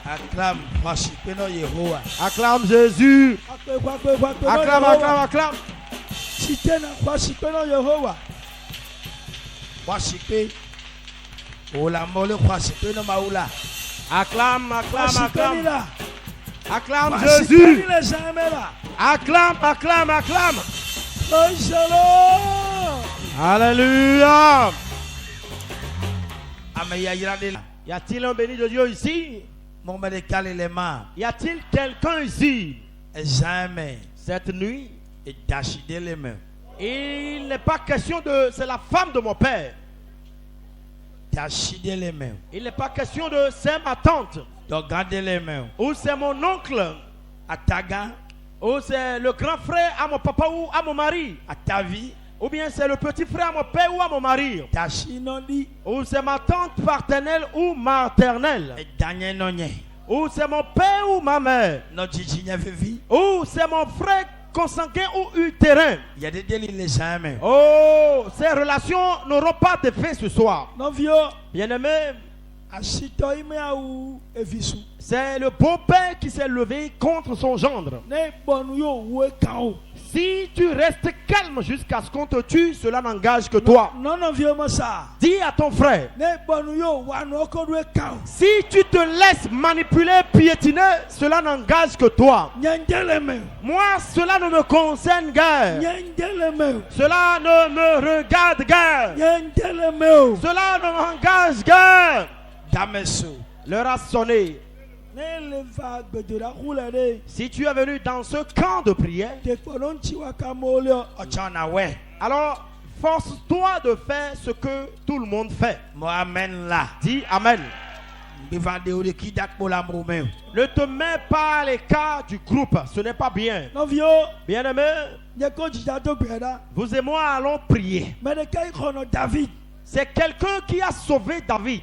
Acclame, acclame Jésus. Acclame, acclame, acclame. Acclame, acclame, acclame. Acclame Jésus. Acclame, acclame, acclame. Alléluia. Y a-t-il un béni de Dieu ici? Y a-t-il quelqu'un ici? Cette nuit, il n'est pas question de... C'est la femme de mon père. Il n'est pas question de... C'est ma tante. Ou c'est mon oncle. Ou c'est le grand frère à mon papa ou à mon mari. Ou bien c'est le petit frère à mon père ou à mon mari. Ou c'est ma tante paternelle ou maternelle. Ou c'est mon père ou ma mère. Ou c'est mon frère consanguin ou utérin. Oh, ces relations n'auront pas d'effet ce soir. Bien-aimé, c'est le beau-père qui s'est levé contre son gendre. Si tu restes calme jusqu'à ce qu'on te tue, cela n'engage que toi. Dis à ton frère, si tu te laisses manipuler, piétiner, cela n'engage que toi. Moi, cela ne me concerne guère. Cela ne me regarde guère. Cela ne m'engage guère. L'heure a sonné. Si tu es venu dans ce camp de prière, alors force-toi de faire ce que tout le monde fait. Dis Amen. Ne te mets pas à l'écart du groupe, ce n'est pas bien. Bien-aimé, vous et moi allons prier. C'est quelqu'un qui a sauvé David.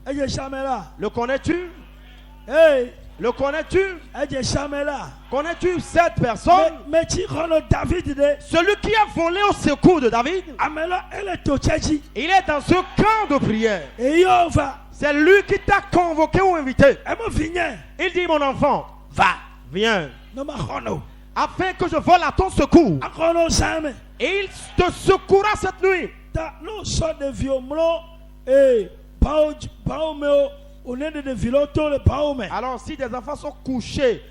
Le connais-tu? Le connais-tu? Connais-tu cette personne? Celui qui a volé au secours de David. Il est dans ce camp de prière. C'est lui qui t'a convoqué ou invité. Il dit, mon enfant, va, viens, afin que je vole à ton secours. Et il te secourra cette nuit. Alors si des enfants sont couchés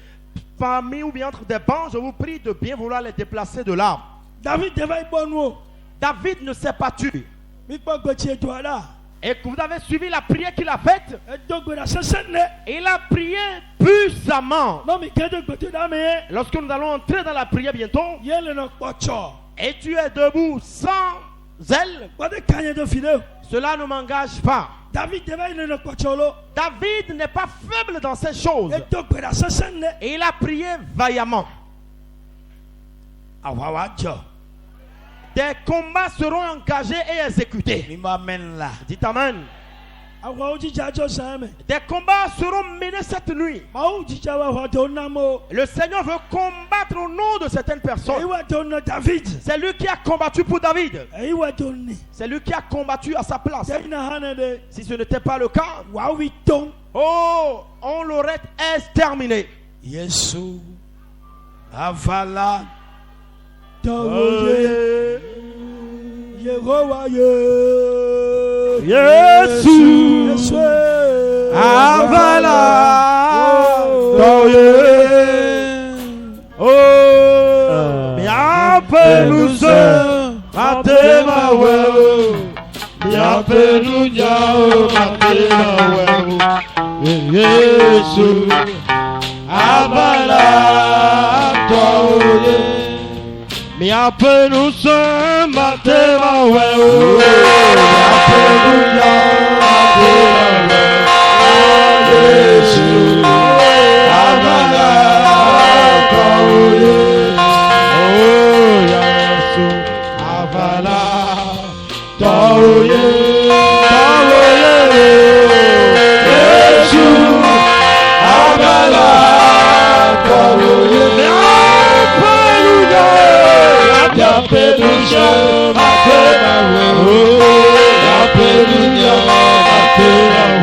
parmi ou bien entre des bancs, je vous prie de bien vouloir les déplacer de là. David ne s'est pas tué. Et que vous avez suivi la prière qu'il a faite. Il a prié puissamment. Lorsque nous allons entrer dans la prière bientôt, et tu es debout sans zèle, cela ne m'engage pas. David n'est pas faible dans ces choses. Et il a prié vaillamment. Des combats seront engagés et exécutés. Dites Amen. Des combats seront menés cette nuit. Le Seigneur veut combattre au nom de certaines personnes. C'est lui qui a combattu pour David. C'est lui qui a combattu à sa place. Si ce n'était pas le cas, oh, on l'aurait exterminé. Yesu avala Yesu avala oh bienvenue matema wewe bienvenue nyao matema wewe Yesu avala toye bienvenue matema wewe bienvenue nyao matema wewe Yesu avala toye oh Yesu avala toye Yesu avala toye Hallelujah.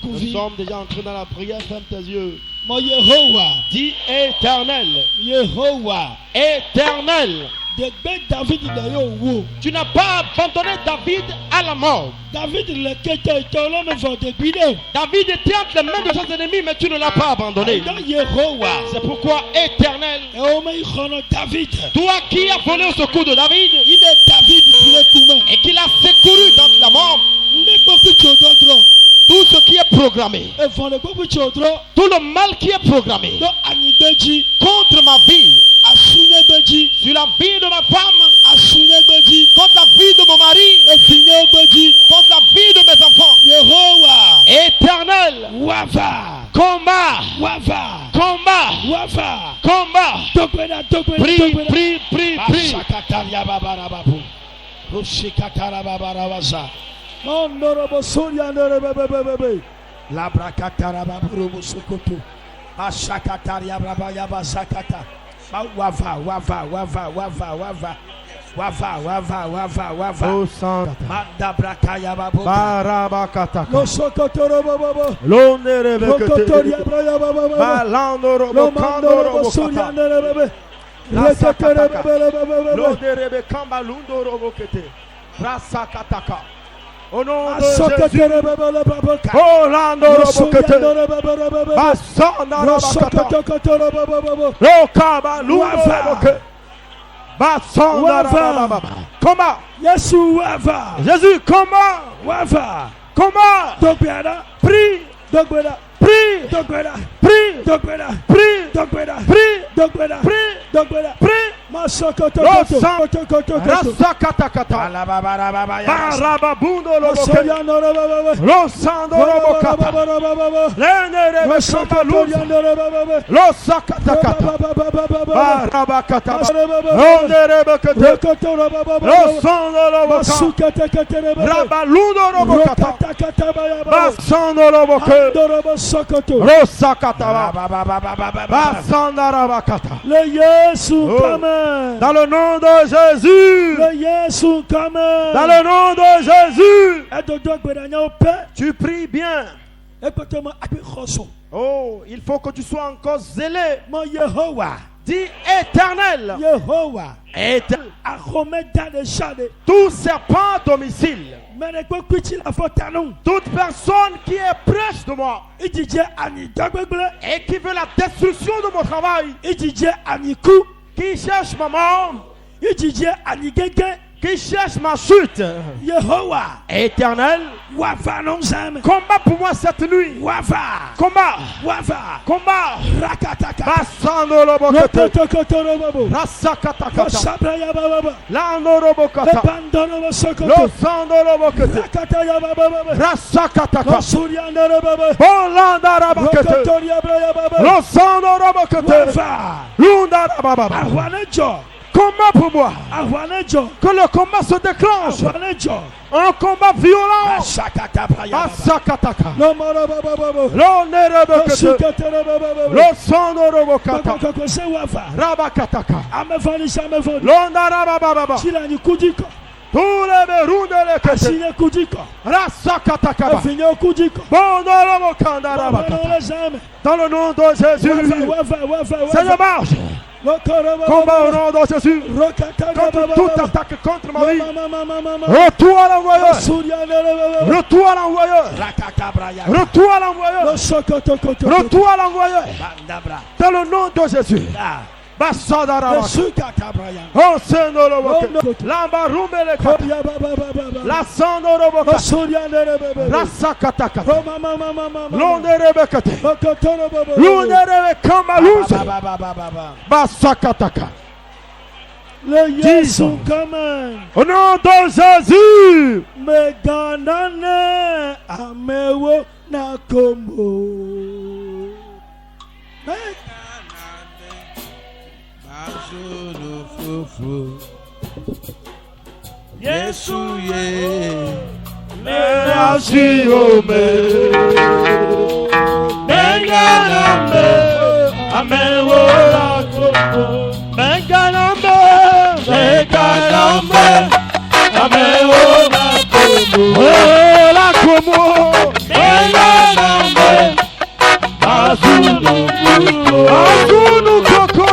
Nous sommes déjà entrés dans la prière, ferme tes yeux. Mon Yehovah, dis éternel. Yehovah, éternel. Tu n'as pas abandonné David à la mort. David était entre les mains de ses ennemis, mais tu ne l'as pas abandonné. C'est pourquoi éternel, toi qui as volé au secours de David et qui l'a secouru dans la mort, tout ce qui est programmé, tout le mal qui est programmé contre ma vie, sur la vie de ma femme, contre la vie de mon mari, contre la vie de mes enfants, éternel, combat, prie. La bracatara baburubu sokoto. Ashakataria brabaya basakata. Wava. Oh sang. Manda brakaya babu. Barabakata. Lo sokotoro baba. Lo nerebekete. Balandoro bokandoro bokata. La sakataka. Lo nerebekamba lundoro bokete. Rasakataka. Au nom de Jésus. Oh Landoro bokete. Basanda bakata. Lo kaba lundoro bokete. Comment? Jésus, comment? Prie. Dans le nom de Jésus. Dans le nom de Jésus. Tu pries bien. Oh, il faut que tu sois encore zélé. Mon Yehovah. Dis éternel. Yehovah. Éternel. Tout serpent à domicile. Toute personne qui est proche de moi et qui veut la destruction de mon travail, qui cherche ma mort, qui cherche ma chute, Yehovah, éternel, combat pour moi cette nuit. Combat. Basandolo bokete. Rasakatakata. Landoro bokata. Losandolo bokete. Rasakataka. Bolandara bokete. Losandoro bokete. Lundara baba. Combat pour moi. Que le combat se déclenche. Un combat violent. Asakataka. Lo nerebekete. Lo sondorobokata. Rabakataka. Lo narabababa. Tous les berous de l'écoute. Asine kujika. Rasakatakaba. Afinyo kujika. Bondolobo kandarabakata. Dans le nom de Jésus. Seigneur, marche. Combat au nom de Jésus. Contre toute attaque contre ma vie. Retour à l'envoyeur. Retour à l'envoyeur. Retour à l'envoyeur. Retour à l'envoyeur. Dans le nom de Jésus. Oh Seigneur, la Sandoroboka, la Sakataka, l'Onderebekate, l'Onderebekamalouze, Basakataka. Le Jésus come. Au nom de Jésus. Meganane amewo nakombo. Yesu ye Merci ome Menganambe Amewo Rakobo Menganambe Menganambe Amewo Rakobo Rakobo Menganambe Azunu Koko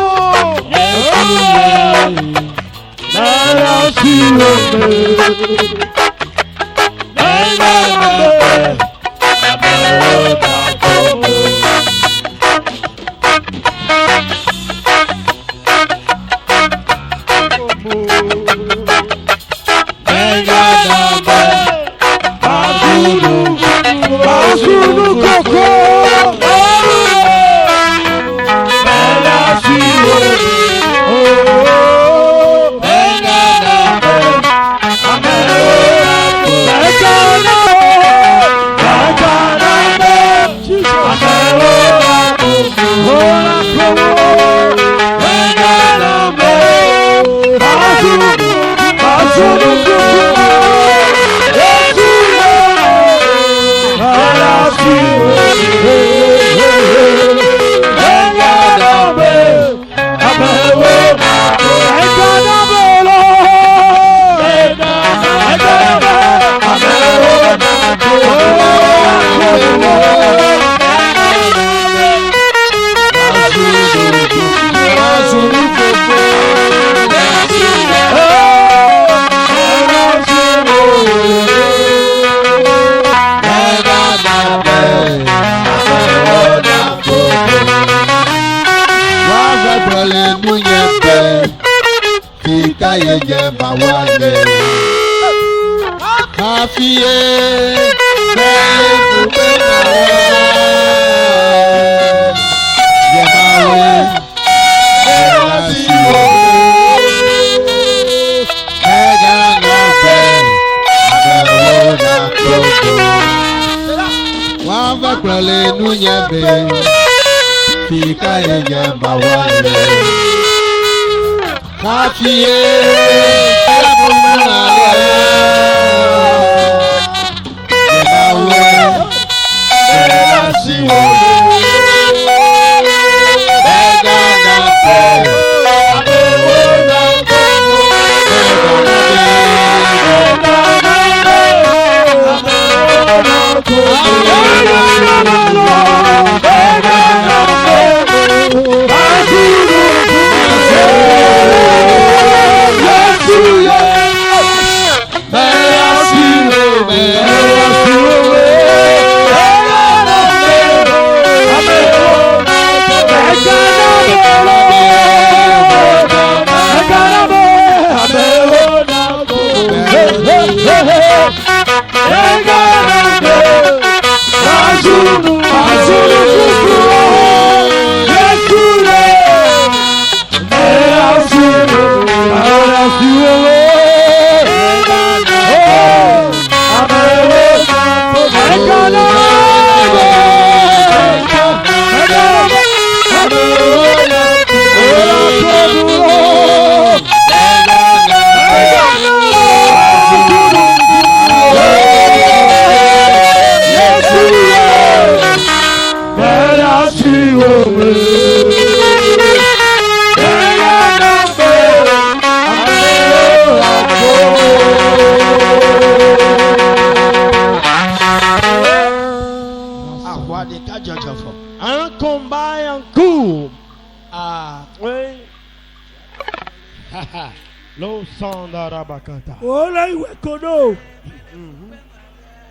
Sandarabakata. Ola iwe kodo.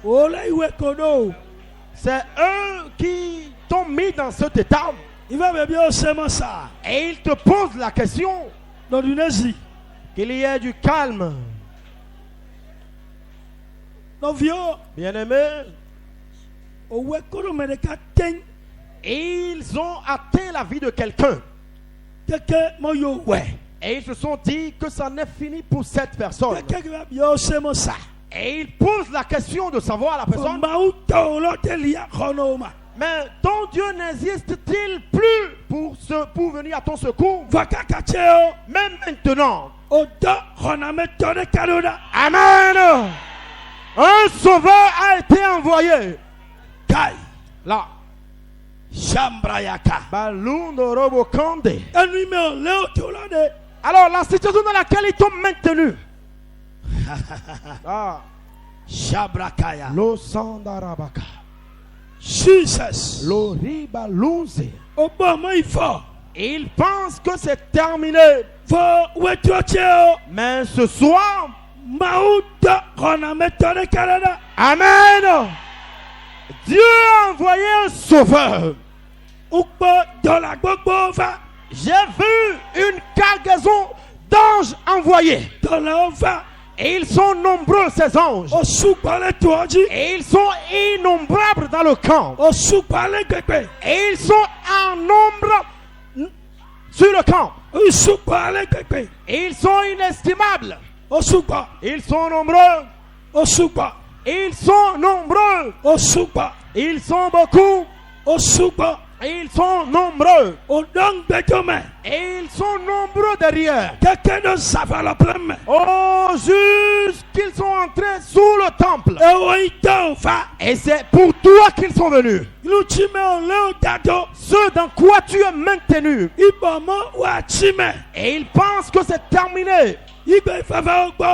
Ola iwe kodo. C'est eux qui t'ont mis dans cet état. Il va me bien seulement ça. Et ils te posent la question Dans une Asie. qu'il y ait du calme. Non vieux. Bien-aimés, Owe kodo me de ka ten. ils ont atteint la vie de quelqu'un. Keke mo yo we. Et ils se sont dit que ça n'est fini pour cette personne. Keke qui va bien seulement ça. Et ils posent la question de savoir à la personne, Mauto lo telia konoma. mais ton Dieu n'existe-t-il plus pour venir à ton secours? Vakakacheo. Même maintenant. Odo honame tone kadoda. Amen. Un sauveur a été envoyé. Kai. Là. Shambrayaka. Balundo Robo Kande. Enu me leo tolade. Alors, la situation dans laquelle ils t'ont maintenu. Ah. Shabrakaya. Lo Sandarabaka. Jesus. Lo Ribalunze. Obama il faut. Ils pensent que c'est terminé. Faut wetwacheo. Mais ce soir, Mauto honame tone kadoda. Amen. Dieu a envoyé un sauveur. Ukpo dans la gbogbo va. J'ai vu une cargaison d'anges envoyés. Dans la va. Et ils sont nombreux, ces anges. Osupale toji. Et ils sont innombrables dans le camp. Osupale kekpe. Et ils sont en nombre sur le camp. Osupale kekpe. Et ils sont inestimables. Osupa. Ils sont nombreux. Osupa. Ils sont nombreux. Osupa. Ils sont beaucoup. Osupa. Et ils sont nombreux. Odong betome. Et ils sont nombreux derrière. Quelqu'un ne savait la pleine. Oh, jusqu'ils sont entrés sous le temple. Et oito va. Et c'est pour toi qu'ils sont venus. Luchime oleo dado. Ce dans quoi tu es maintenu. Ibama wa chime. Et ils pensent que c'est terminé. Ibe fava ogbo.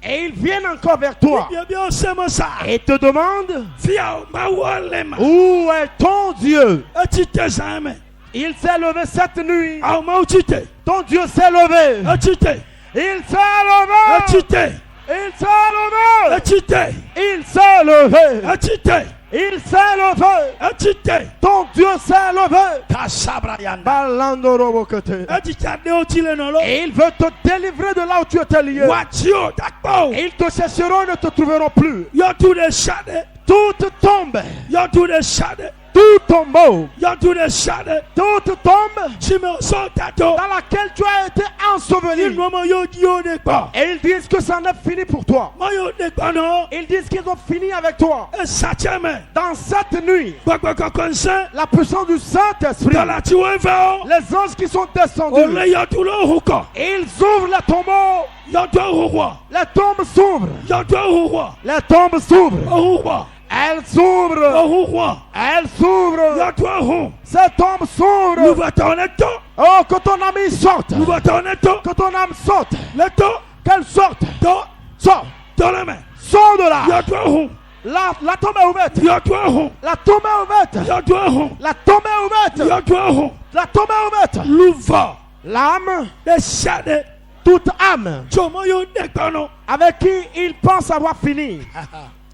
Et ils viennent encore vers toi. Bien bien seulement ça. Et te demandent, Fia ma walema. où est ton Dieu? Etite zame. Il s'est levé cette nuit. Au mautite. Ton Dieu s'est levé. Etite. Il s'est levé. Etite. Il s'est levé. Etite. Il s'est levé. Etite. Il s'est levé. Etite. Ton Dieu s'est levé. Kasabra yanda. Balando robokote. Etite de otile nolo. Et il veut te délivrer de là où tu étais lié. Watio dakpo. Et ils te chercheront et ne te trouveront plus. Yo to the shade. Tout tombe. Yo to the shade. Tout tombe. Yo to the shade. Tout tombe Chime soldato. dans laquelle tu as été enseveli. Il nomo yo dio de pa. Et ils disent que ça n'est fini pour toi. Mayo de pano. Ils disent qu'ils ont fini avec toi. E sacheme. Dans cette nuit, Gbogbo konse. la puissance du Saint-Esprit, Dans la tueva. les anges qui sont descendus, Ole yo to lo huko. ils ouvrent les tombeaux. Yo to huwa. Les tombes s'ouvrent. Yo to huwa. Les tombes s'ouvrent. Huwa. Elles s'ouvrent. Huwa. Elles s'ouvrent. Yo to hu. Ces tombes Nous s'ouvrent. va tourner to. Oh, que ton ami sorte. Nous va tourner to. Que ton âme sorte. Le to. Qu'elle sorte. To. Sors. Dans la main. Sors de là. Yo to hu. La tombe est ouverte. Yo to hu. La tombe est ouverte. Yo to hu. La tombe est ouverte. Yo to hu. La tombe est ouverte. Louva. L'âme, De shade. toute âme, Chomo yo de kono. avec qui il pense avoir fini.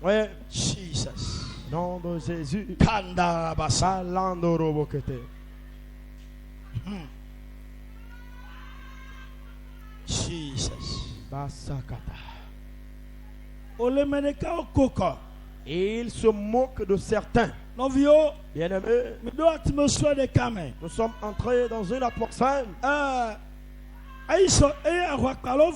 Oui. Jesus. Nom de Jésus. Kanda basa. Balando robokete. Jesus. Basakata. Ole meneka okoko. Et il se moque de certains. Novio. Bien-aimés, Me do atmosphère de kame. nous sommes entrés dans une atmosphère. Aiso e akwakalo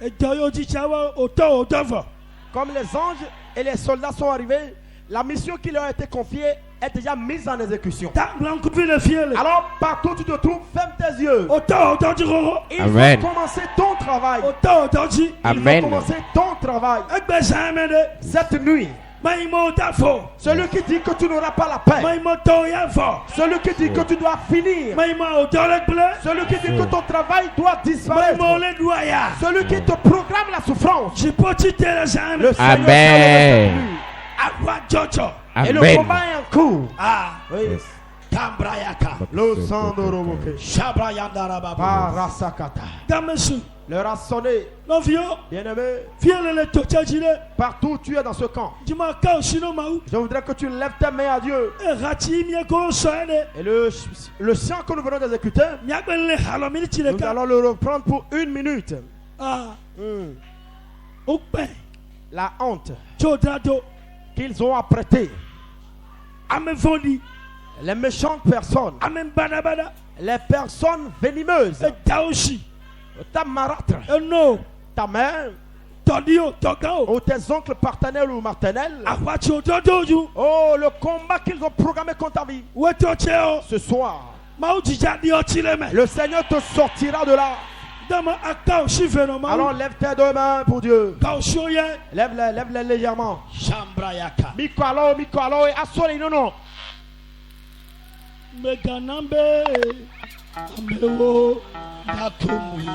e doyo jichawa oto odova. Comme les anges et les soldats sont arrivés, la mission qui leur a été confiée est déjà mise en exécution. Ta blanco vile fiele. Alors, partout où tu te trouves, ferme tes yeux. Oto odoji roro. Ils Amen. vont commencer ton travail. Oto odoji. Ils Amen. vont commencer ton travail. Egbe samede. Cette nuit, Maimo dafo. celui qui dit que tu n'auras pas la paix, Maimo to yafo. celui qui dit que tu dois finir, Maimo odole ble. celui qui dit que ton travail doit disparaître, Maimo le doya. celui qui te programme la souffrance, Jipoti tele zame. le Seigneur Amen. s'est levé cette nuit. Agwa jojo. Et le Amen. combat est en cours. Ah. Oui. Le sang de Roboke. Parasakata. Damesu. L'heure a sonné. Bien-aimé. Partout où tu es dans ce camp. Je voudrais que tu lèves tes mains à Dieu. Et le chant que nous venons d'exécuter, nous allons le reprendre pour 1 minute. La honte qu'ils ont apprêtée. Les méchantes personnes. Les personnes venimeuses. Ta marâtre. Ta mère. Ou tes oncles paternels ou maternels. Oh, le combat qu'ils ont programmé contre ta vie. Ce soir, le Seigneur te sortira de là. Alors lève tes 2 mains pour Dieu. Lève-les légèrement. Mikalo et Asole non. Meganambe Ameo Nakumu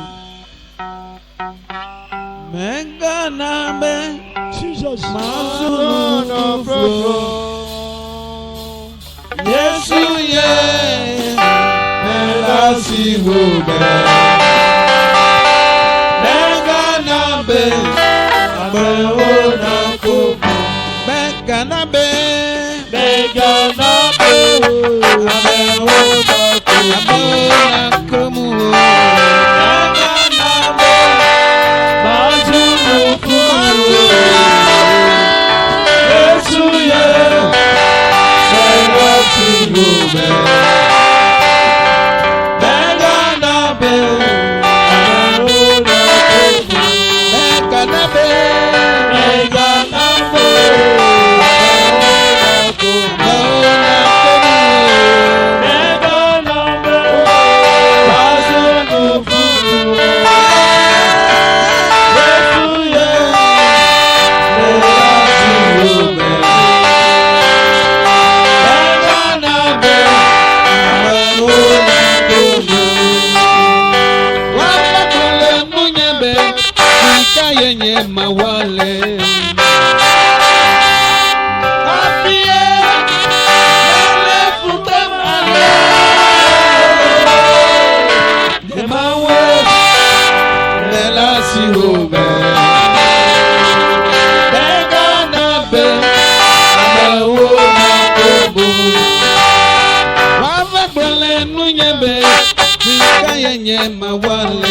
Meganambe Jesus Mazuno Fro Yesu ye Melasi Wobe Meganambe Ameo Nakumu Meganambe Mawale Apie Mele Futamale Demawe Mela Sirobe Beganabe Amawo Nakobo Wava Bole Nunyebe Fika Yenye Mawale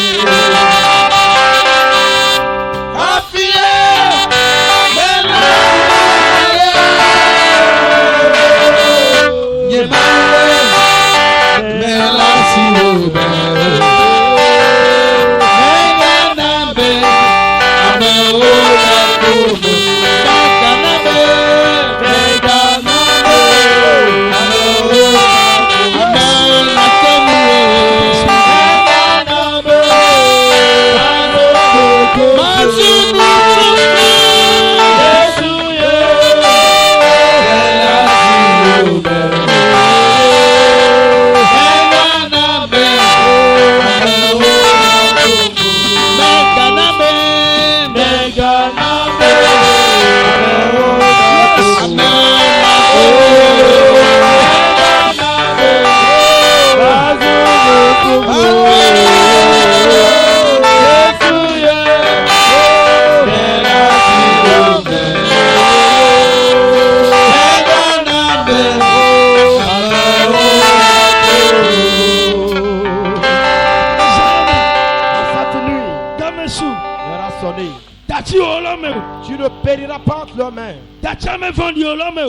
Tu ne périras pas entre leurs mains.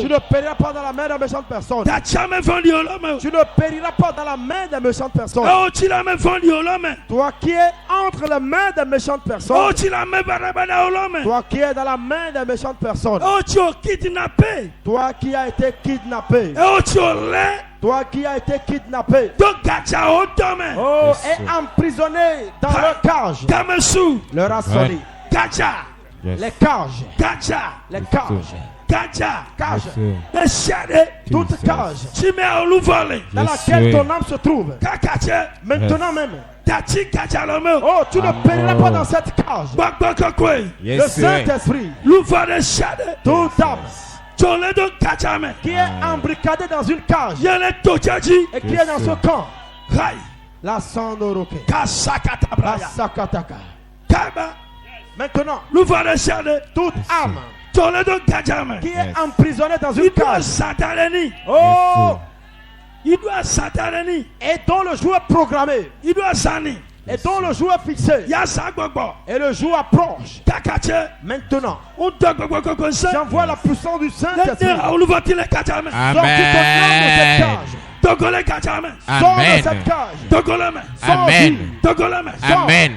Tu ne périras pas dans la main de méchantes personnes. Tu ne périras pas dans la main de méchantes personnes. Toi qui es entre les mains de méchantes personnes. Toi qui es dans la main de méchantes personnes. Toi qui as été kidnappé. Toi qui as été kidnappé. Oh, et emprisonné dans leur cage. Leur a sonné. Les cages. Les cages. Toute cage dans laquelle ton âme se trouve. Maintenant même. Oh, tu ne périras pas dans cette cage. Le Saint-Esprit. Toute âme qui est embricadé dans une cage et qui est dans ce camp. La Sandoroke. La Sakataka. Maintenant, toute âme qui est emprisonnée dans une cage. Oh! Et dont le jour est programmé. Et dont le jour est fixé. Et le jour approche. Maintenant, j'envoie la puissance du Saint-Esprit. Sorti ton âme de cette cage. Sors de cette cage. Amen. Amen.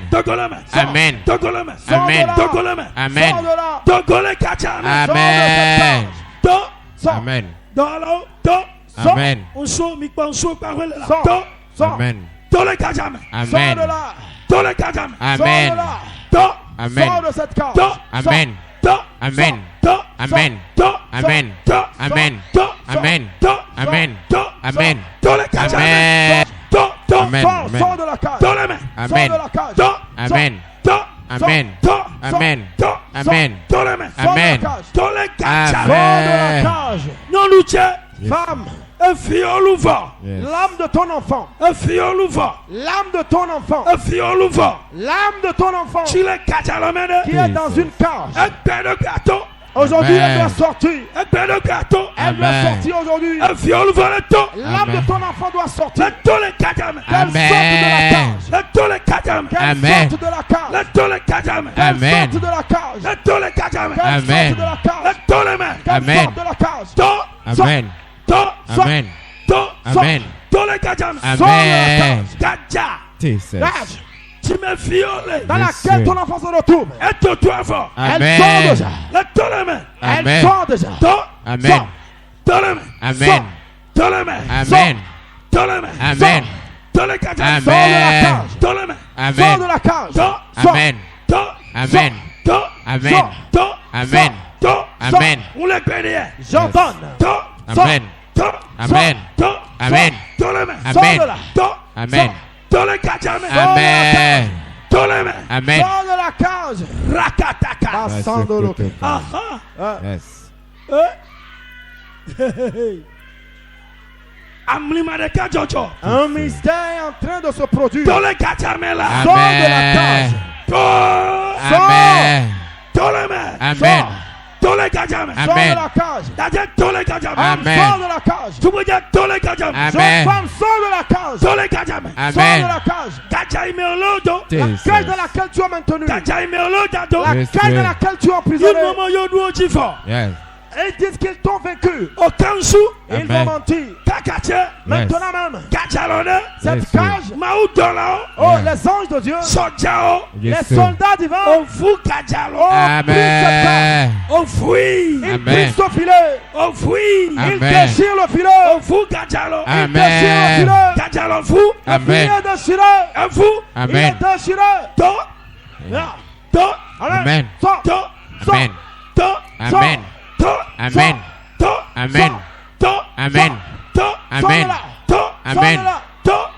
Amen. Amen. Amen. Amen. Sors de là. Amen. Amen. Sors de cette cage. Amen. Amen. Amen. Amen. Amen. Amen. Amen. Amen. Amen. Sors de la cage. Amen. Amen. Amen. Amen. Amen. Amen. Sors de la cage. Femme. L'âme de ton enfant. L'âme de ton enfant. L'âme de ton enfant. Qui est dans une cage. Aujourd'hui, elle doit sortir. Elle doit sortir aujourd'hui. L'âme de ton enfant doit sortir. Qu'elle sorte de la cage. Qu'elle sorte de la cage. Qu'elle sorte de la cage. Qu'elle sorte de la cage. Qu'elle sorte de la cage. Amen. Amen. Amen. Amen. Tu me violes. Dans laquelle ton enfant se retrouve. Elle sort déjà. Elle sort déjà. Amen. Amen. Amen. Amen. Sors de la cage. Amen. Amen. Amen. Amen. Amen. J'ordonne. Amen. Amen. Amen. Amen. Amen. Amen. Amen. Sors de la cage. Rakataka. Yes. Un mystère est en train de se produire. Amen. Sors de la cage. Amen. Amen. Sors de la cage. Amen. Sors de la cage. Amen. Femme, sors de la cage. Sors de la cage. La cage dans laquelle tu es maintenu. La cage dans laquelle tu es emprisonné. Yes. Ils disent qu'ils t'ont vaincu. Ils vont mentir. Maintenant même. Cette cage. Oh, les anges de Dieu. Les soldats divins. Amen. Ils brisent ce filet. Ils déchirent le filet. Ils déchirent le filet. Le filet est déchiré. Il est déchiré. Amen. Sors. Amen. Amen. Amen. Amen. Amen. Amen.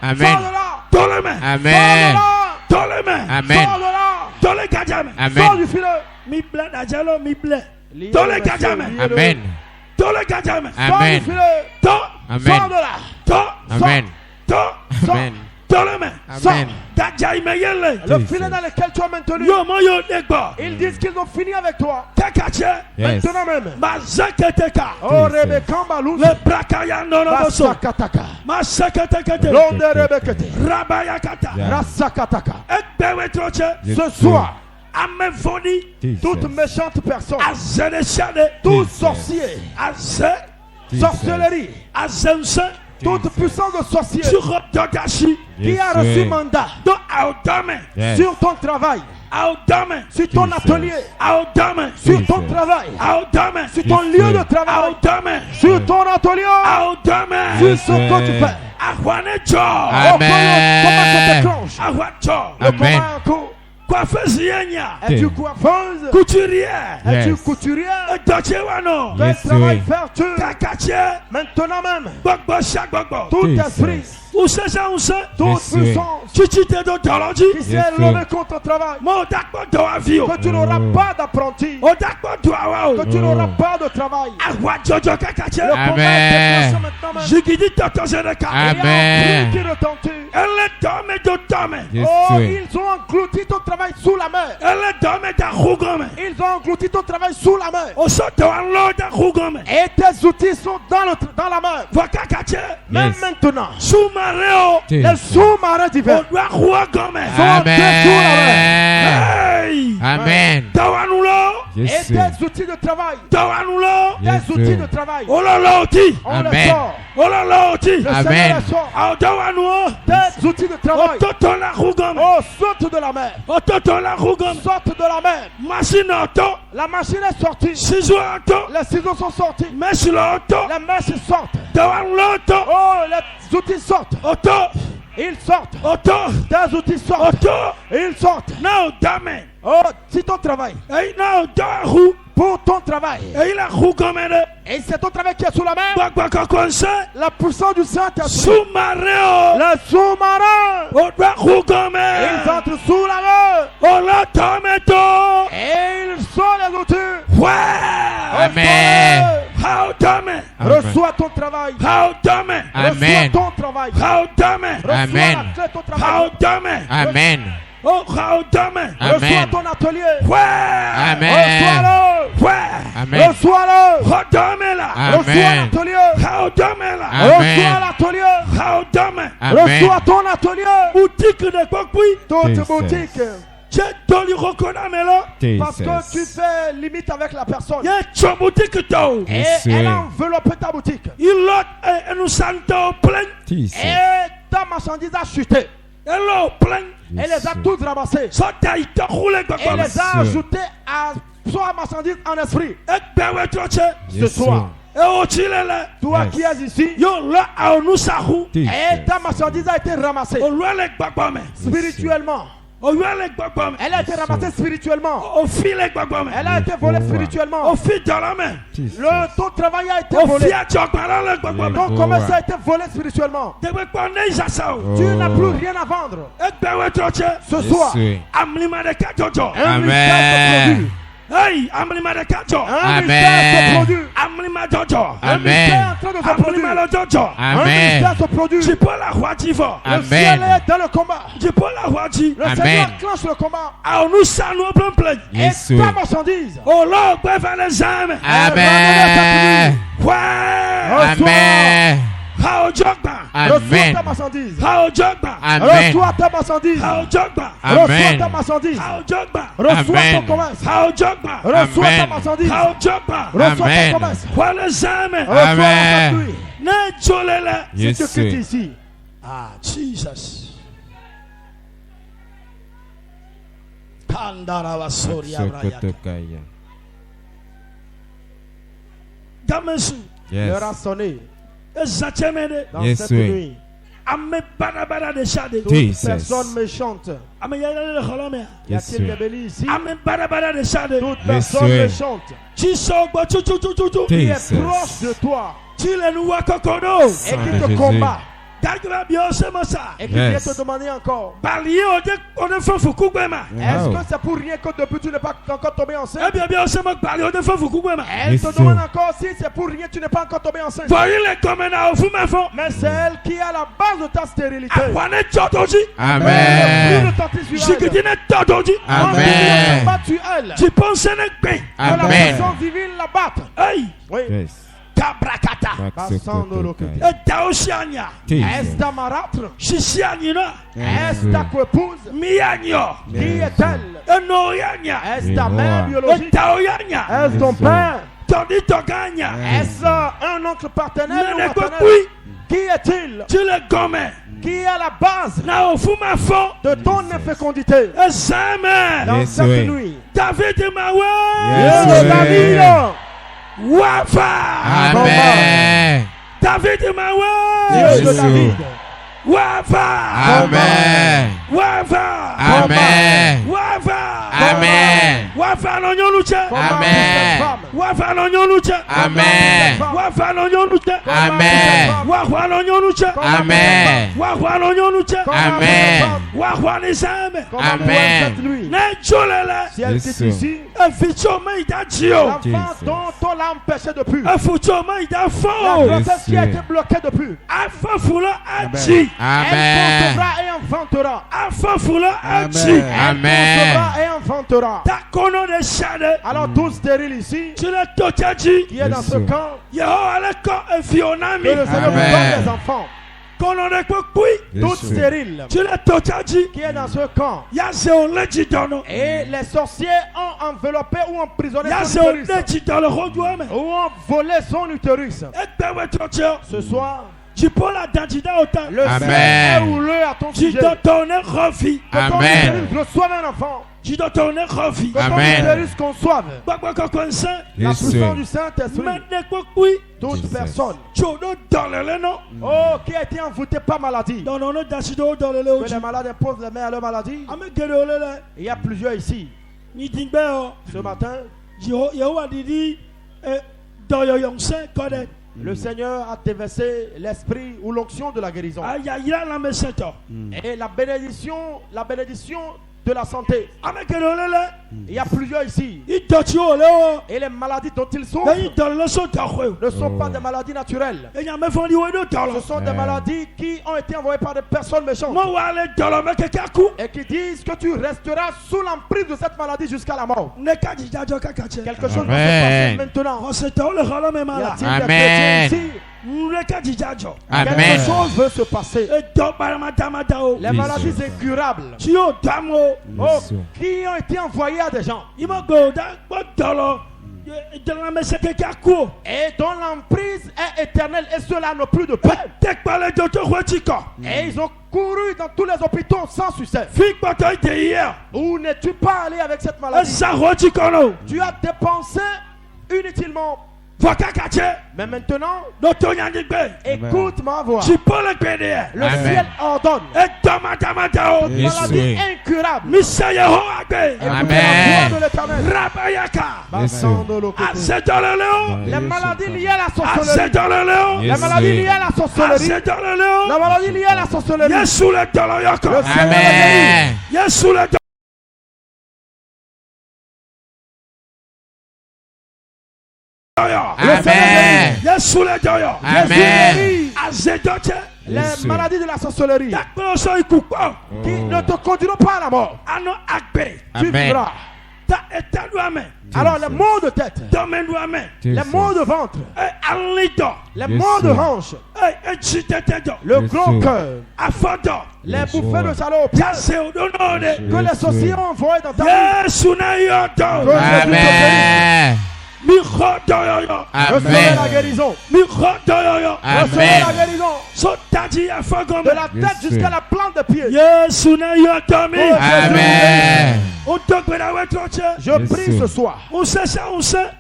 Amen. Amen. Amen. Amen. Sors du filet. Amen. Amen. Amen. Sors de là. Amen. Amen. Amen. Le filet dans lequel tu as maintenu. Ils disent qu'ils ont fini avec toi. Yes. Maintenant même. Oh, Rebecca Balou. Le Brakayano Masakataka. L'onde Rebekete. Rasakataka. Ce soir, toute méchante personne, tout sorcier, sorcellerie, toute puissance de sorcier qui a reçu mandat sur ton travail, sur ton atelier, sur ton travail, sur ton lieu de travail, sur ton atelier, sur ce que tu fais. Comment ça déclenche? Le combat en cours. Es-tu coiffeuse? Couturière. Es-tu couturière? Quel travail faire-tu? Maintenant même, tout esprit toute puissance qui s'est levée contre ton travail, que tu n'auras pas d'apprenti, que tu n'auras pas de travail. Le combat est déclenché maintenant. Amen. Qui retentit. Oh, ils ont englouti ton travail sous la mer. Ils ont englouti ton travail sous la mer. Et tes outils sont dans la mer. Même maintenant, les sous-marins d'hiver sont entrés sous la mer. Amen. Et tes outils de travail, tes outils de travail, on les sort. Le Seigneur les sort. Tes outils de travail, oh, saute de la mer. Sorte de la mer. La machine est sortie. Les ciseaux sont sortis. Les mèches sortent. Oh, les outils sortent. Ils sortent. Tes outils sortent. Ils sortent. Oh, si ton travail. Pour ton travail. Et c'est ton travail qui est sous la mer. La puissance du Saint-Esprit. Les sous-marins. Ils entrent sous la mer. Et ils sont les outils. Amen. Reçois ton travail. Reçois ton travail. Reçois la clé de ton travail. Amen. Reçois ton atelier. Amen. Reçois-le. Amen. Reçois-le. Amen. Reçois l'atelier. Amen. Reçois l'atelier. Amen. Reçois ton atelier. Toute boutique. Parce que tu fais limite avec la personne. Et elle a enveloppé ta boutique. Et ta marchandise a chuté. Elle les a toutes ramassées. Elle les a ajoutées à sa marchandise en esprit. Ce soir, toi qui es ici, et ta marchandise a été ramassée spirituellement. Elle a été ramassée spirituellement. Elle a été volée spirituellement. Ton travail a été volé. Ton commerce a été volé spirituellement. Tu n'as plus rien à vendre. Ce soir, un mystère se produit. Un mystère se produit. Un mystère est en train de se produire. Un mystère se produit. Le ciel est dans le combat. Le Seigneur clenche le combat. Et ta marchandise. Amen. Amen. Reçois ta marchandise. Amen. Reçois ta marchandise. Reçois ta marchandise. Reçois ton commerce. Reçois ta marchandise. Reçois ton commerce. Reçois ta pluie. Si tu quittes ici. Ah, Jesus. L'heure a sonné. Dans cette nuit, toute personne méchante. Y a-t-il des bélis ici? Toute personne méchante qui est proche de toi et qui te combat et qui vient te demander encore, est-ce que c'est pour rien que depuis tu n'es pas encore tombé enceinte? Elle te demande encore si c'est pour rien que tu n'es pas encore tombé enceinte. Mais c'est elle qui est à la base de ta stérilité. Amen. Amen. Battu elle. Amen. La puissance divine la batte. Oui. Kabrakata. Esta marâtre. Esta coépouse. Qui est-elle? Est-ce ta mère biologique? Est-ce ton père? Est-ce un oncle partenaire ou partenaire? Qui est-il? Qui est à la base de ton infécondité? Dans cette nuit, David David. Wafa. Amen. David Dieu de David. Wafa. Amen. Wafa. Amen. Wafa. Amen. Wafa no nyoluche. Amen. Wafa no nyoluche. Amen. Si elle quitte ici, l'enfant dont on l'a empêché depuis, la grossesse qui a été bloquée depuis, elle concevra et enfantera. Elle concevra et enfantera. Alors tout stérile ici, qui est dans ce camp, que le Seigneur vous donne des enfants. Tout stérile qui est dans ce camp, et les sorciers ont enveloppé ou emprisonné son utérus, ou ont volé son utérus. Ce soir, le Seigneur est houleux à ton sujet. Que ton utérus reçoive un enfant. Que ton utérus conçoive la puissance du Saint-Esprit. Toute personne qui a été envoûtée par maladie, que les malades imposent les mains à leur maladie. Il y a plusieurs ici. Ce matin, le Seigneur a déversé l'esprit ou l'onction de la guérison. Et la bénédiction de la santé. Il y a plusieurs ici. Et les maladies dont ils souffrent ne sont pas des maladies naturelles. Ce sont des maladies qui ont été envoyées par des personnes méchantes et qui disent que tu resteras sous l'emprise de cette maladie jusqu'à la mort. Quelque chose va se passer maintenant. Y a-t-il des chrétiens ici? Quelque chose veut se passer. Les maladies incurables qui ont été envoyées à des gens et dont l'emprise est éternelle et cela n'a plus de paix. Et ils ont couru dans tous les hôpitaux sans succès. Où n'es-tu pas allé avec cette maladie? Tu as dépensé inutilement. Mais maintenant, écoute ma voix. Le ciel ordonne cette maladie incurable. Amen. De l'Éternel. Les maladies liées à la sorcellerie. Les maladies liées à la sorcellerie. La maladie liée à la sorcellerie. Le Seigneur Amen. Les maladies de la sorcellerie qui ne te conduiront pas à la mort. Tu vivras. Alors les maux de tête, les maux de ventre, les maux de hanche, le gros cœur, les bouffées de chaleur au pied que les sorciers ont envoyés dans ta vie. Amen. Recevez la guérison. Recevez la guérison. De la tête jusqu'à la plante des pieds. Amen. Je prie ce soir.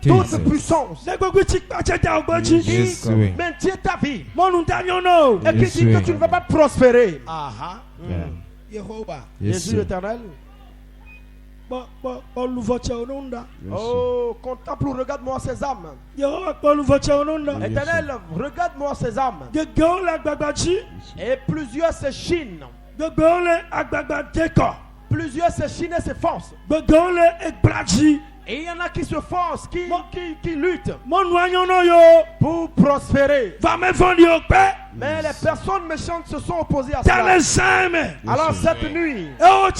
Toute puissance qui maintient ta vie et qui dit que tu ne vas pas prospérer. Jésus éternel. Oh, contemple ou regarde-moi ces âmes. Éternel, regarde-moi ces âmes. Et plusieurs s'échinent. Plusieurs s'échinent et s'efforcent. Et il y en a qui se forcent, qui luttent pour prospérer. Mais les personnes méchantes se sont opposées à cela. Alors cette nuit, toi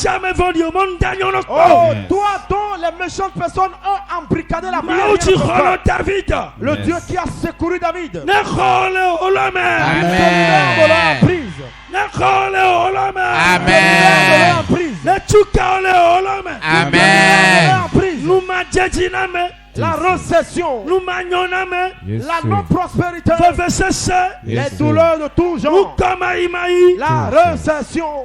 dont les méchantes personnes ont embricadé la vie, le Dieu qui a secouru David, la récession, la non-prospérité, les douleurs de tout genre, la récession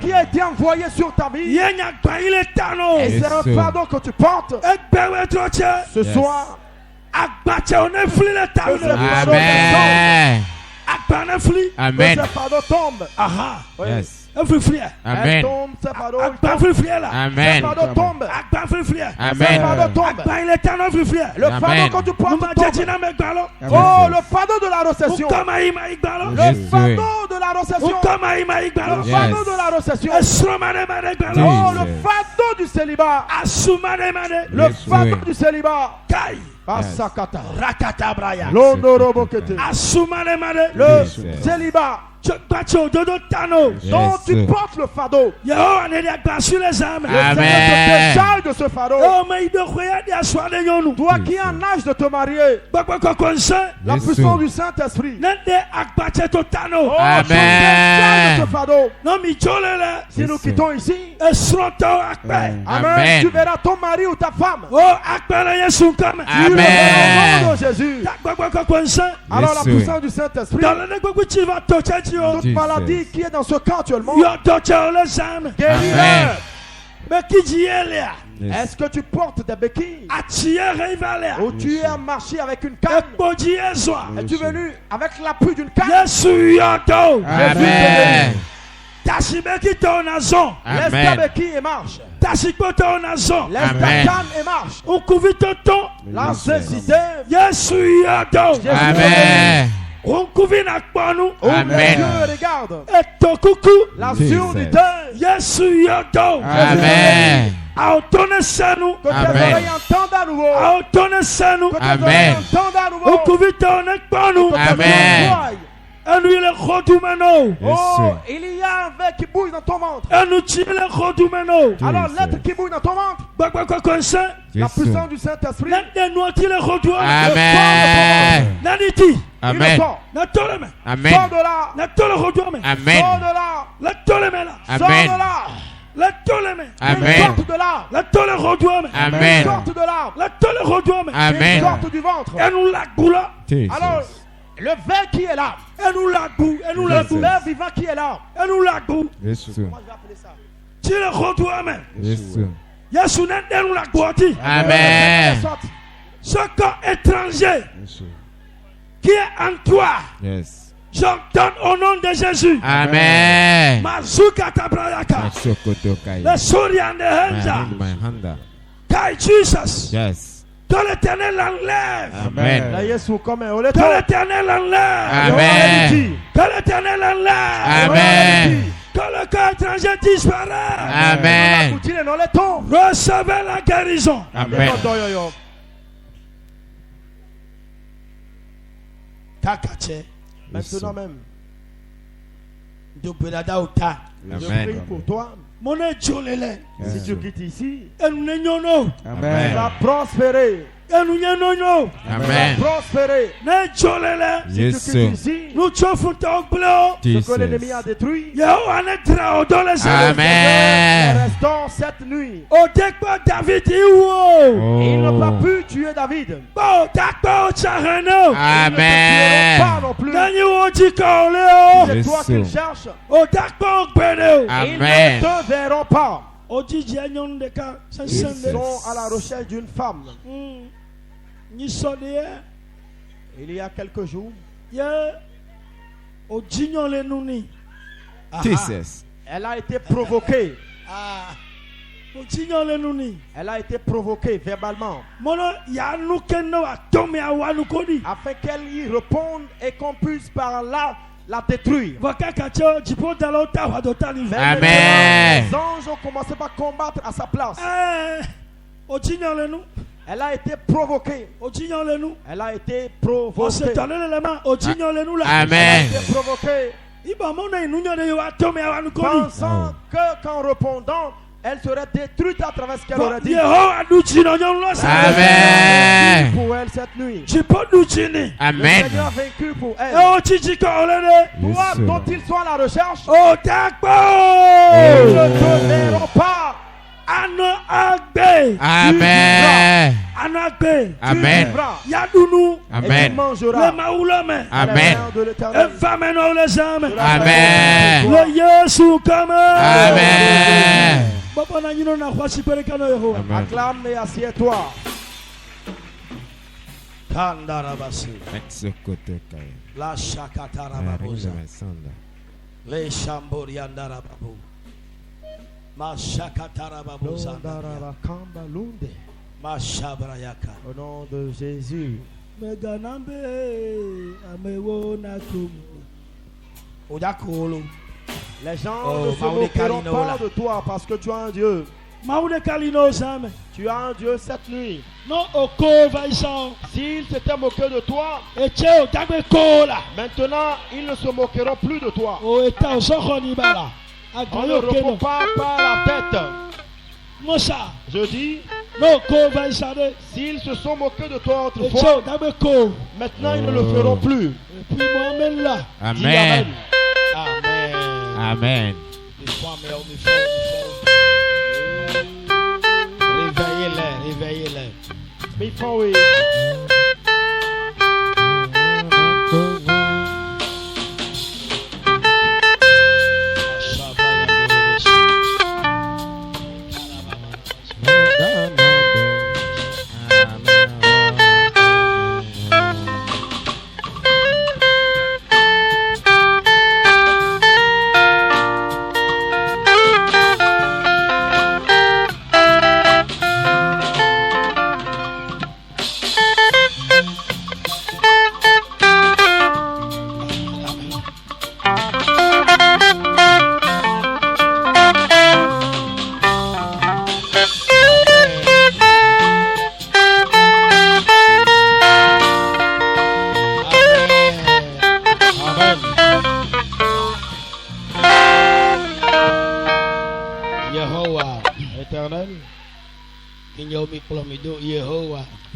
qui a été envoyée sur ta vie, et c'est un fardeau que tu portes ce soir. Amen. Que ce fardeau tombe. Yes. Elle tombe, ce fardeau. Amen. Ce fardeau tombe. Amen. Ce fardeau tombe. Le fardeau que tu portes tombe. Oh, le fardeau de la récession. Le fardeau de la récession. Le fardeau de la récession. Oh, le fardeau du célibat. Le fardeau du célibat. Asakata. Rakata braya. L'ondorobokete. Le célibat. Donc tu portes le fardeau. Le Seigneur te décharge de ce fardeau. Toi qui es en âge de te marier, la puissance du Saint-Esprit. Oh, Amen. je décharge de ce fardeau. Si nous quittons ici, Amen, tu verras ton mari ou ta femme. Tu le verras au nom de Jésus. Alors la puissance du Saint-Esprit. Toute maladie qui est dans ce camp actuellement, guéris-le. Est-ce que tu portes des béquilles ou tu es marché avec une canne? Es-tu venu avec l'appui d'une canne? Amen. Laisse ta béquille et marche. Laisse ta canne et marche. La cécité. Amen. Amen. Regarde. La surdité. Amen. Que tes oreilles entendent à nouveau. Que tes oreilles entendent à nouveau. Amen. Oh, il y a un verre qui bouge dans ton ventre. Alors l'être qui bouge dans ton ventre, la puissance du Saint-Esprit. Amen. Amen. Amen. Sors de là. Amen. Sors de là. Sors Amen. de là. Amen. Sorte de là. Amen. Sorte de là. Amen. Sorte du ventre. Alors, le verre qui est là. Le verre vivant qui est là. Moi, je vais appeler ça. Amen. Ce corps étranger qui est en toi, j'ordonne au nom de Jésus. Amen. Mazuka tabrayaka. Le Sorian de Henza. Kai Jesus. Yes. Que l'Éternel enlève. Amen. Que l'Éternel enlève. Amen. Que l'Éternel enlève. Amen. Que le corps étranger disparaisse. Amen. Recevez la guérison. Amen. Maintenant même, de Belada Ota. je prie pour toi. Mon Dieu, Si tu quittes ici, Amen. tu vas prospérer. Amen. Tu vas prospérer. Si tu quittes ici, Nous chauffons ton bleu. ce que l'ennemi a détruit, Amen. Amen. restons cette nuit. Au départ, David dit Il n'a pas pu tuer David. bon, d'accord, Charano. Amen. Pas non plus. C'est C'est toi qu'ils cherchent. au d'accord, Bénéo. Ils ne Amen. te verront pas. Ils Ils sont à la recherche d'une femme. Il y a quelques jours, elle a été provoquée. Elle a été provoquée verbalement afin qu'elle y réponde et qu'on puisse par là la détruire. Amen. Les anges ont commencé par combattre à sa place. Elle a été provoquée. Elle a été provoquée. Amen. Pensant que qu'en répondant, elle serait détruite à travers ce qu'elle aurait dit. Amen. Pour elle cette nuit. Le Amen. Seigneur a vaincu pour elle. Toi dont ils sont à la recherche, ils ne te verront pas. Amen. Tu Amen. vivras et Amen. tu mangeras. Amen. De l'Éternel. Amen. Amen. Acclame et assieds-toi. La shakatara babosa. Les Chamboriandara Babu. Mashakatara Babu Zandara. Mashabrayaka. Au nom de Jésus. Les gens ne se moqueront pas de toi parce que tu as un Dieu. Tu as un Dieu cette nuit. S'ils s'étaient moqués de toi, maintenant ils ne se moqueront plus de toi. On ne répond pas par la tête. Je dis, s'ils se sont moqués de toi autrefois, maintenant ils ne le feront plus. Amen. Amen. Amen. Réveillez-les. Mais oui.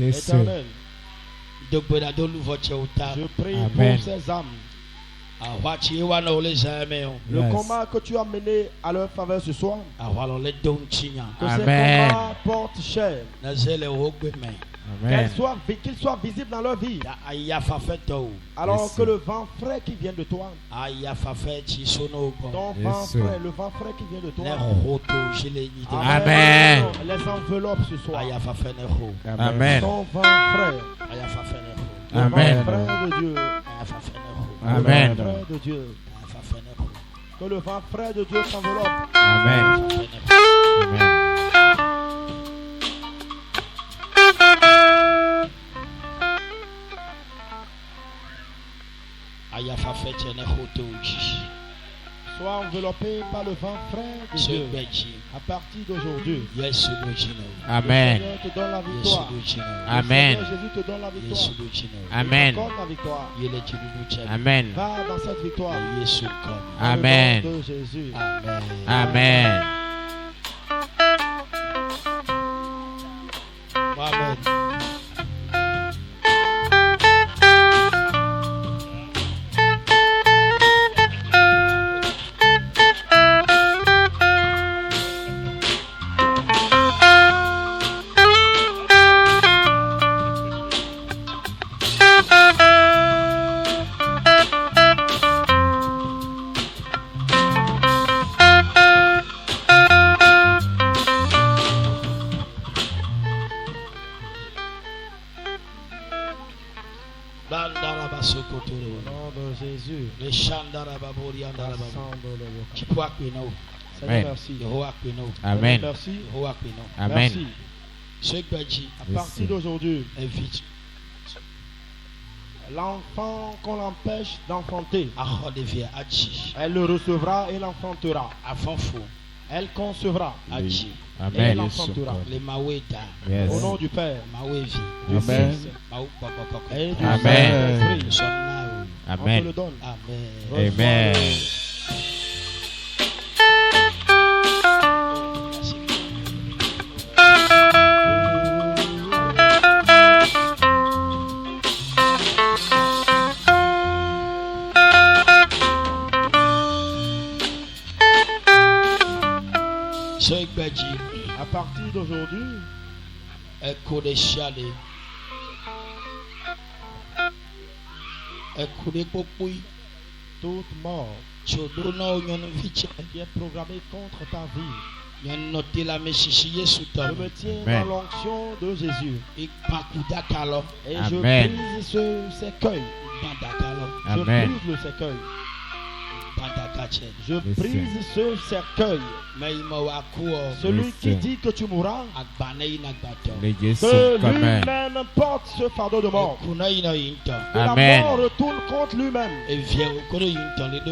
Éternel, je prie pour ces âmes. Le combat que tu as mené à leur faveur ce soir, que ces combats portent cher. Qu'ils soient visibles dans leur vie. Alors que le vent frais qui vient de toi, ton vent frais, le vent frais qui vient de toi, Amen. Les enveloppes ce soir. Amen. Ton vent frais. Amen. Le vent frais de Dieu. Amen. Le vent frais de Dieu. Que le vent frais de Dieu s'enveloppe. Amen. Amen. Sois enveloppé par le vent frais de Dieu. À partir d'aujourd'hui, Amen. le Seigneur te donne la victoire. Amen. Le Seigneur Jésus te donne la victoire. Amen. Il t'accorde la victoire. Amen. Va dans cette victoire. Amen. Au nom de Jésus. Amen. Amen. Amen. Merci. Amen. Merci. À partir d'aujourd'hui, l'enfant qu'on l'empêche d'enfanter, elle le recevra et l'enfantera. Elle concevra et Amen. l'enfantera. Yes. Au nom du Père, Amen. du Fils et du Amen. Saint-Esprit. On te Amen. le donne. Amen. À partir d'aujourd'hui, toute mort qui est programmée contre ta vie, je me tiens dans l'onction de Jésus. Et je Amen. brise ce cercueil. Amen. Je brise le cercueil. Je brise ce cercueil. Celui qui dit que tu mourras, que lui-même porte ce fardeau de mort. Que la mort retourne contre lui-même.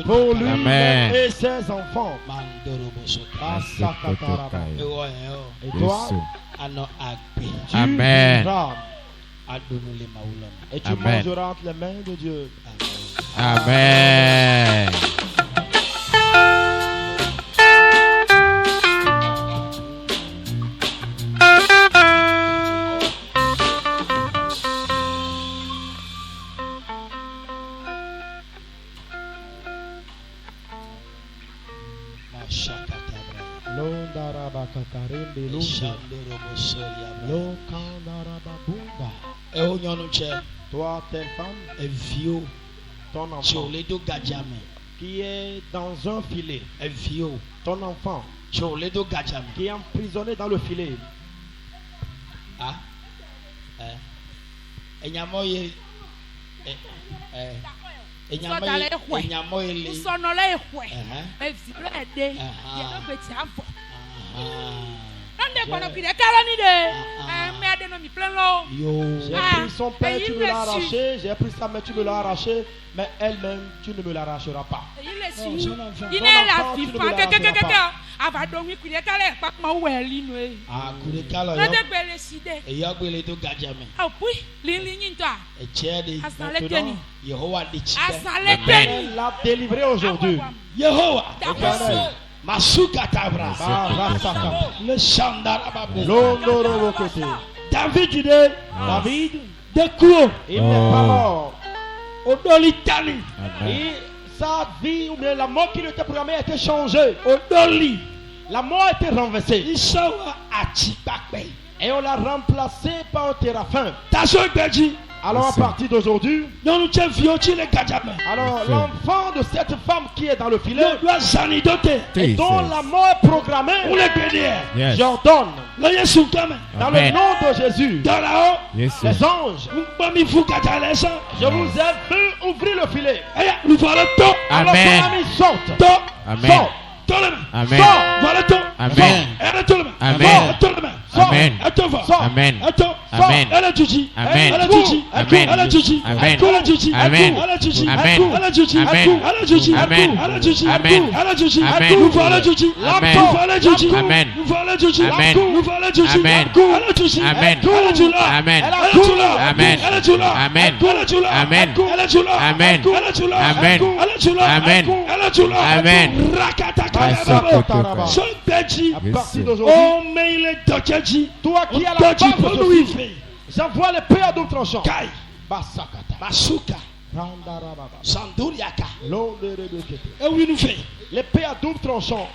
Pour lui-même et ses enfants. Et toi, tu vivras. Et tu mangeras entre les mains de Dieu. Amen. Toi, tes femmes, ton enfant qui est dans un filet, ton enfant qui est emprisonné dans le filet. J'ai pris son père, tu me l'as arraché. J'ai pris sa mère, tu me l'as arraché. Mais elle-même, tu ne me l'arracheras pas. Elle l'a délivré aujourd'hui. Masukatabra. Le David dit, David, de quoi il n'est pas mort. Odolitani. Et sa vie ou bien la mort qui lui était programmée a été changée. Odoli. La mort a été renversée. Isawa Achipakpe. Et on l'a remplacé par un théraphin. Tasobeji. Alors à partir d'aujourd'hui, alors l'enfant de cette femme qui est dans le filet et dont Jesus. la mort est programmée, Yes. j'ordonne dans le Amen. nom de Jésus, Yes, sir. les anges, je vous ai vu ouvrir le filet. Alors Amen. ton ami saute. Amen. Sort. Amen. Sort. Amen. Amen. Amen. Amen. Amen. Amen. Amen. Amen. Amen. Amen. Amen. Amen. Amen. Amen. Amen. À partir d'aujourd'hui, toi qui as la base de ceci, j'envoie l'épée à double tranchant. L'épée à double tranchant.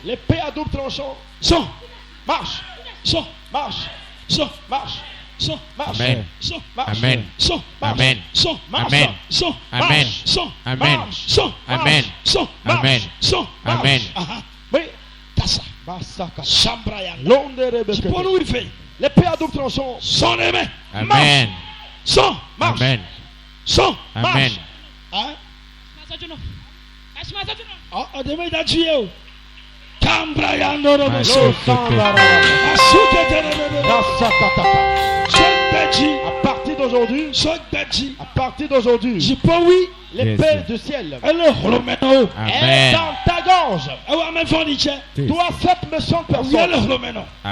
L'épée à double tranchant. Marche. Marche. Marche. Marche. Amen. Amen. Amen. Amen. Amen. Amen. Amen. Amen. Amen. Oui. L'épée à double tranchant. Amen. Marche. Amen. Amen. À partir d'aujourd'hui, l'épée du ciel est dans ta gorge. Toi, cette méchante personne,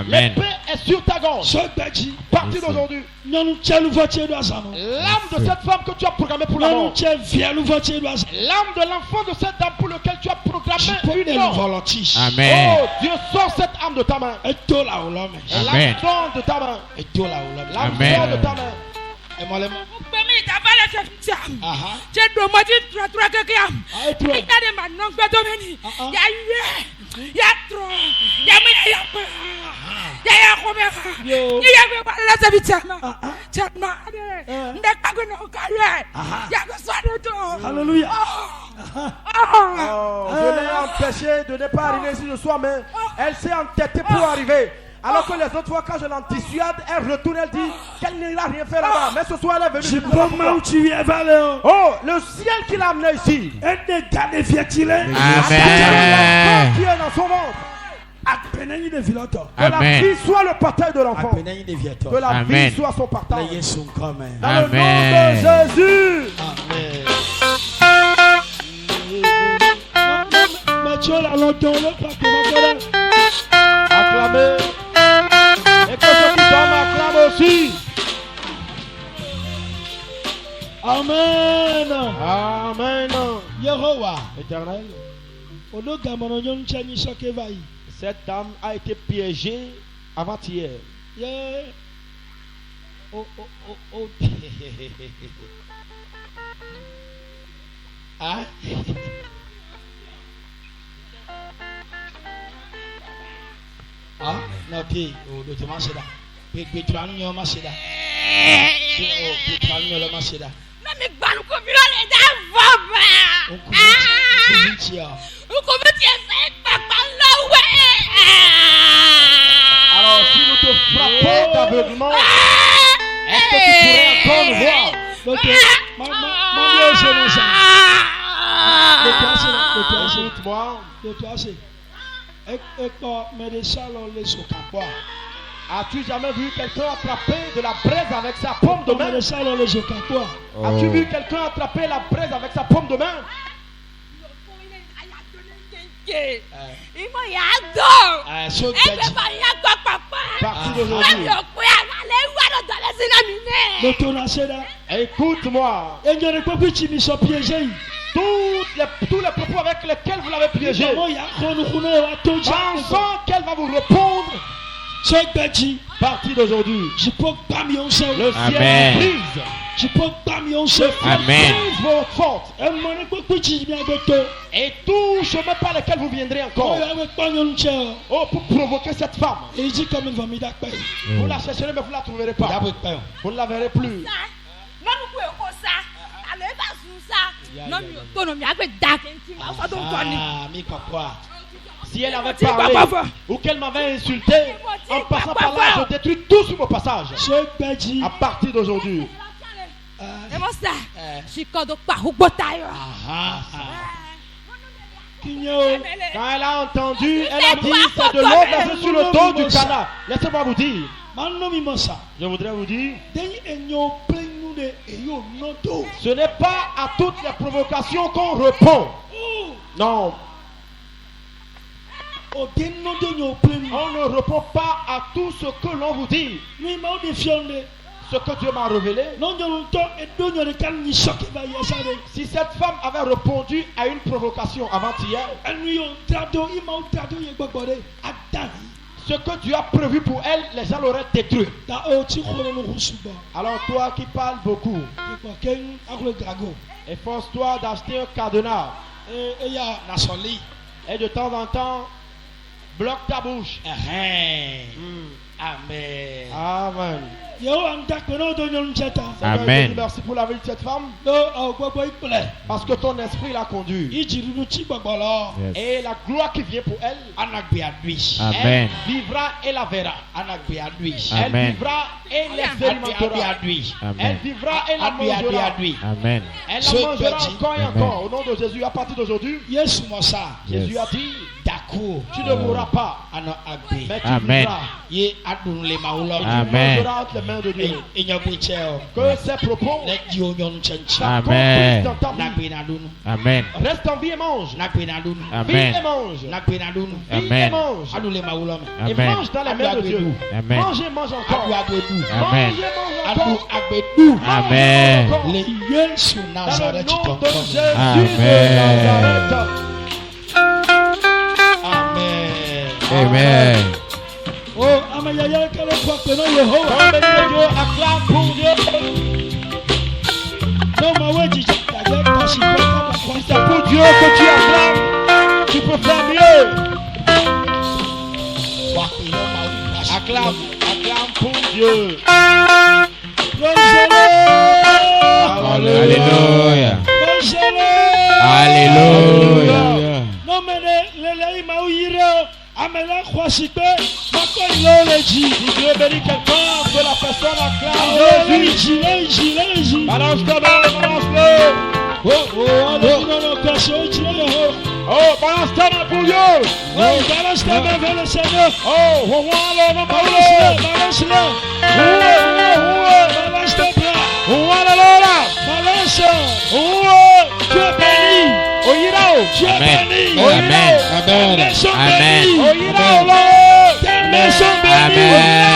l'épée est sur ta gorge. À partir d'aujourd'hui, l'âme de cette femme que tu as programmée pour la mort, l'âme de l'enfant de cette dame pour lequel tu as programmé une mort. Amen. Oh, Dieu sort cette âme de ta main. Amen. L'âme de ta main. L'âme de ta main. Alléluia. Je l'ai empêché de ne pas arriver ici ce soir, mais elle s'est entêtée pour arriver. Alors que les autres fois, quand je l'en dissuade, elle retourne, elle dit qu'elle n'ira rien faire là-bas. Mais ce soir, elle est venue. Oh, le ciel qui l'a amené ici. Amen. Qui est dans son ventre. Que la vie soit le partage de l'enfant. Que la vie soit son partage. Dans le nom de Jésus. Amen. Acclamez. Et que ceux qui dorment acclament aussi. Amen. Amen. Yehovah. Éternel. Cette dame a été piégée avant-hier. Yeah. Oh. Ah. Ah, non, puis, tu marches là. Puis, tu as un homme marché là. Tu as un homme marché là. Non, mais pas nous comme il est d'avant. On commence à papa là, ouais. Alors, si nous te frappons d'aveuglement, est-ce que tu pourrais encore nous voir? As-tu jamais vu quelqu'un attraper de la braise avec sa paume de main? As-tu vu quelqu'un attraper la braise avec sa paume de main? Parti d'aujourd'hui. Écoute-moi. Tous les propos avec lesquels vous l'avez piégé, pensant qu'elle va vous répondre. Parti d'aujourd'hui. Le ciel brise. Amen. Votre force. Et tout chemin par lequel vous viendrez encore. Oh, pour provoquer cette femme. Vous la chercherez, mais vous ne la trouverez pas. Vous ne la verrez plus. Si elle avait parlé ou qu'elle m'avait insulté, en passant par là, je détruis tout sur mon passage. À partir d'aujourd'hui. Quand elle a entendu, elle a dit c'est de l'eau versée sur le dos du canard. Laissez-moi vous dire. Je voudrais vous dire. Ce n'est pas à toutes les provocations qu'on répond. Non. On ne répond pas à tout ce que l'on vous dit. Ce que Dieu m'a révélé. Si cette femme avait répondu à une provocation avant-hier, ce que Dieu a prévu pour elle, les gens l'auraient détruit. Alors toi qui parles beaucoup, efforce-toi d'acheter un cadenas. Et de temps en temps, bloque ta bouche. Amen. Amen. Amen. Merci pour la vie de cette femme. Parce que ton esprit l'a conduit. Yes. Et la gloire qui vient pour elle, Amen. Elle vivra et la verra. Elle vivra et l'expérimentera. Elle vivra et la mangera. Amen. Elle la mangera encore et encore. Au nom de Jésus, à partir d'aujourd'hui, Jésus a dit, tu ne mourras pas, mais tu vivras. Amen. Les mains de Dieu. Que ces propos Amen. dans ta vie. Amen. Reste en vie et mange. Amen. Vie et mange. Amen. Et mange. Et mange dans les mains de Dieu. Amen. Mangez, mange encore. Amen. Mangez, mange encore. Amen. Dans le nom de Jésus de Amen. Nazareth. Amen. Oh, Amayaya, quel est quoi que non, Dieu, acclame pour Dieu. Non, ma ouais, dis, c'est pour Dieu que tu acclames. Tu peux faire mieux. Acclame pour Dieu. Alléluia. Alléluia. Non, mais les maouires, Si Dieu bénit quelqu'un, que la personne acclame Jésus. Balance-le, balance-le. Oh, balance ta main pour Dieu. Balance ta main vers le Seigneur. Oh, balance-le. Balance tes bras. Balance. Tu es béni. Tu es béni. Amen. Tes mains sont bénies. Amen. Tes mains sont bénies.